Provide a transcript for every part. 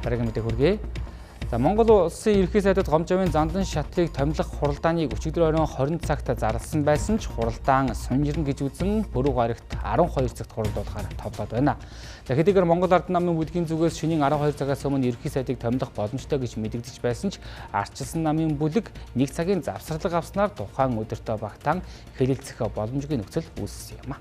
Дараагийн мэдээ хүргэе. За Монгол улсын ерөнхий сайдад гомжовын зандан шатлыг томилох хуралдааныг өчигдөр оройн 20 цагт зарласан байсан ч хуралдаан сунжирна гэж үзэн Бүрүү гарагт 12 цагт хуралдуулахаар товлоод байна. За хэдийгээр Монгол Ард намын бүлгийн зүгээс шөнийн 12 цагаас өмнө ерөнхий сайдыг томилох боломжтой гэж мэдэгдэж байсан ч ардчилсан намын бүлэг 1 цагийн завсарлага авснаар тухайн өдөртөө багтаан хэлэлцэх боломжгүй нөхцөл үүссэн юм.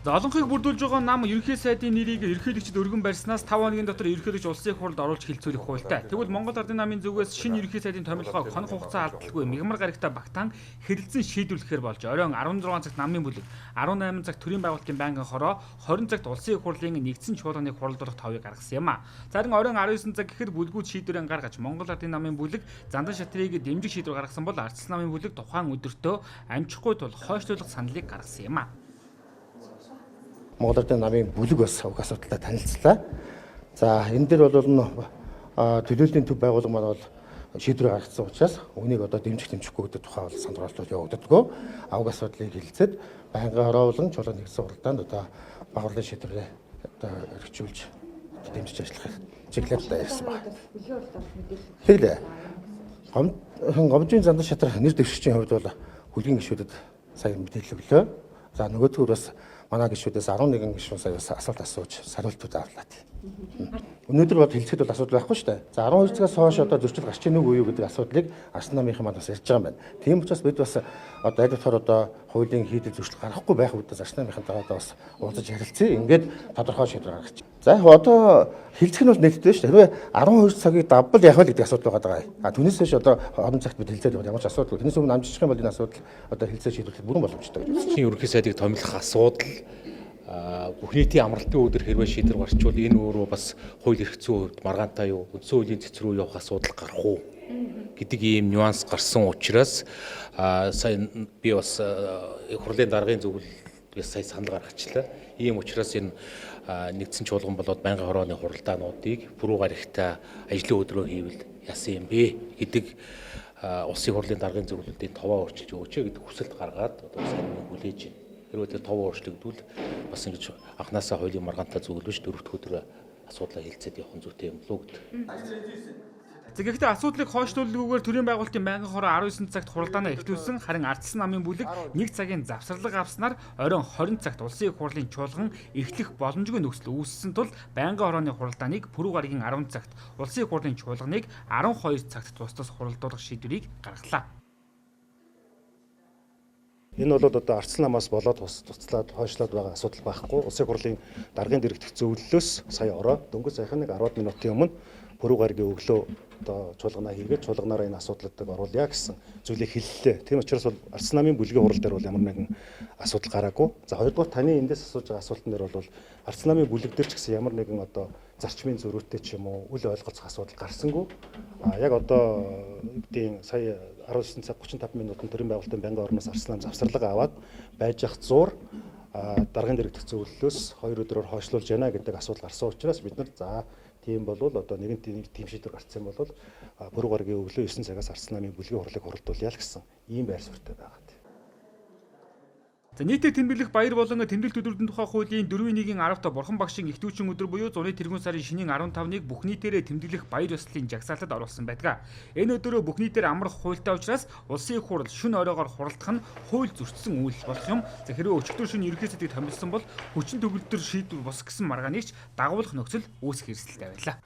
За олонхыг бүрдүүлж байгаа нам ерөнхий сайдын нэрийг ерөнхийлөгчд өргөн барьснаас 5 хоногийн дотор ерөнхийлөгч улсын хурлд оруулж хэлцүүлэх хуультай. Тэгвэл Монгол Ардын намын зүгээс шинэ ерөнхий сайдын томилгоо хоног хугацаа алдалгүй мягмар гарагтай багтаан хэрэлцэн шийдвэрлэхээр болж оройн 16 цагт намын бүлэг, 18 цагт төрийн байгуулалтын байнгын хороо, 20 цагт улсын хурлын нэгдсэн чуулганы хуралдуулах товыг гаргасан юм а. Зарим оройн 19 цаг гэхэд бүлгүүд шийдвэрээ гаргаж Монгол Ардын намын бүлэг зандан шатрыг дэмжих шийдвэр гаргасан бол ардчилсан намын бүлэг тухайн өдөртөө амжихгүй тул хойшлуулах саналыг гаргасан юм а. Монгол Ардын намын бүлэг бас уг асуудалтай танилцлаа. За энэ дээр бол төлөөллийн төв байгууллага маань бол шийдвэр гаргасан учраас үнийг одоо дэмжихгүй гэдэг тухай бол сандралтууд явагддаггүй. Уг асуудлыг хэлэлцээд байнгын хороо болон чуулганы нэгдсэн хуралдаанд одоо багварлын шийдвэрээ одоо өргөжүүлж дэмжиж ажиллахыг чиглэлд ярьсан байна. Хэглээ. Гомжийн зандан шатрах нэр дэвшигчийн хувьд бол хүлгийн гишүүдэд сайн мэдээлэл өглөө. За нөгөөдгөр бас манай гишүүдээс 11 гишүүн саяас асуулт асууж сариултууд авлаа. Өнөөдөр бод хэлцэхэд бол асуудал байхгүй шүү дээ. За 12 цагаас хойш одоо зөрчил гарч ийн үгүй юу гэдэг асуудлыг Ардчилсан намынхан маань бас ярьж байгаа юм байна. Тийм учраас бид бас одоо аль болохоор одоо хуулийн хийдэл зөрчил гарахгүй байх үедээ Ардчилсан намынхантайгаа бас уулзаж ярилцъя. Ингээд тодорхой шийдвэр гаргаж. За одоо хэлцэх нь бол нэгддэг шүү дээ. Хэрвээ 12 цагийг давбал яах вэ гэдэг асуудал байгаа. Түүнээс хойш одоо орон цагт бид хэлцээд ямар ч асуудал. Тэрнээс өмнө амжиж байгаа юм бол энэ асуудал одоо хэлцээ шийдвэрлэх бүрэн боломжтой гэж байна. Ерөнхий сайдыг томилох асуудал бүх нийтийн амралтын өдөр хэрвээ шийдвэр гарчвал энэ өөрөө бас хууль эрх зүйн хувьд маргаантай юу, үндсэн хуулийн цэц рүү явах асуудал гарах уу гэдэг ийм нюанс гарсан учраас сая би бас хурлын даргын зөвлөлтөөс сая санал гаргачлаа. Ийм учраас энэ нэгдсэн чуулган болоод байнгын хорооны хуралдаануудыг Бүрүү гарагтай ажлын өдрөөр хийвэл яасан юм бэ гэдэг улсын хурлын даргын зөвлөлтийн товоо өөрчилж өгөөч гэдэг хүсэлт гаргаад одоо сайн хүлээж байна. Хэрвээ тэр товоо өөрчлөгдвөл бас ингэж анханасаа хуулийн маргаантай зөвлөж дөрөвдөх өдөр асуудлаа хэлцээд явах нь зүйтэй юм болов уу гэдэг. Тэгэхдээ асуудлыг хойшлуулгүйгээр төрийн байгуулалтын байнгын хороо 19 цагт хуралдаанаа эхлүүлсэн харин Ардчилсан намын бүлэг 1 цагийн завсарлага авснаар оройн 20 цагт улсын хурлын чуулган эхлэх боломжгүй нөхцөл үүссэн тул байнгын хорооны хуралдааныг Бүрүү гарагийн 10 цагт, улсын хурлын чуулганыг 12 цагт тус хуралдуулах шийдвэрийг гаргалаа. Энэ бол одоо Ардчилсан намаас болоод туцлаад хойшлоод байгаа асуудал байхгүй. Улсын хурлын даргын дэрэгдэх зөвлөлөөс сая ороо дөнгөж саяхан нэг 10 минутын өмнө Бүрүү гарагийн өглөө одоо чуулганаа хийгээд чуулганаараа энэ асуудлуудыг оруулъя гэсэн зүйлийг хэллээ. Тийм учраас бол Ардчилсан намын бүлгийн хурал дээр бол ямар нэгэн асуудал гараагүй. За хоёрдугаар таны эндээс асууж байгаа асуултан дээр бол Ардчилсан намын бүлэг дээр ч гэсэн ямар нэгэн одоо зарчмын зөрүүтэй ч юм уу үл ойлголцох асуудал гарсангүй. Яг одоо эдийн сая 19 цаг 35 минутанд төрийн байгуулалтын байнгын орноос Ардчилсан нам завсарлага аваад байж ах зуур даргын дэрэгдэх зөвлөлөөс 2 өдрөөр хойшлуулж яана гэдэг асуудал гарсан учраас бид нар за тийм болвол одоо нэгэн тийм шийдвэр гарцсан бол Бүрүү гарагийн өглөө 9 цагаас Ардчилсан намын бүлгийн хурлыг хуралдуулъя гэсэн ийм байр суурьтай байгаа. За нийтэд тэмдэглэх баяр болон тэмдэглэлт өдрүүдийн тухай хуулийн 4.1-10-т Бурхан багшийн ихтүүчин өдөр буюу зуны тэргүүн сарын шинийн 15-ыг бүх нийтээрээ тэмдэглэх баяр ёслолын жагсаалтад оруулсан байдаг. Энэ өдрөө бүх нийтээр амрах хуультай учраас улсын хурал шөнө оройгоор хуралдах нь хууль зөрчсөн үйл болох юм. За хэрвээ өчигдөр шөнө ерөнхий сайдыг томилсон бол хүчин төгөлдөр шийдвэр бус гэсэн маргааныг дагуулах нөхцөл үүсэх эрсдэлтэй байлаа.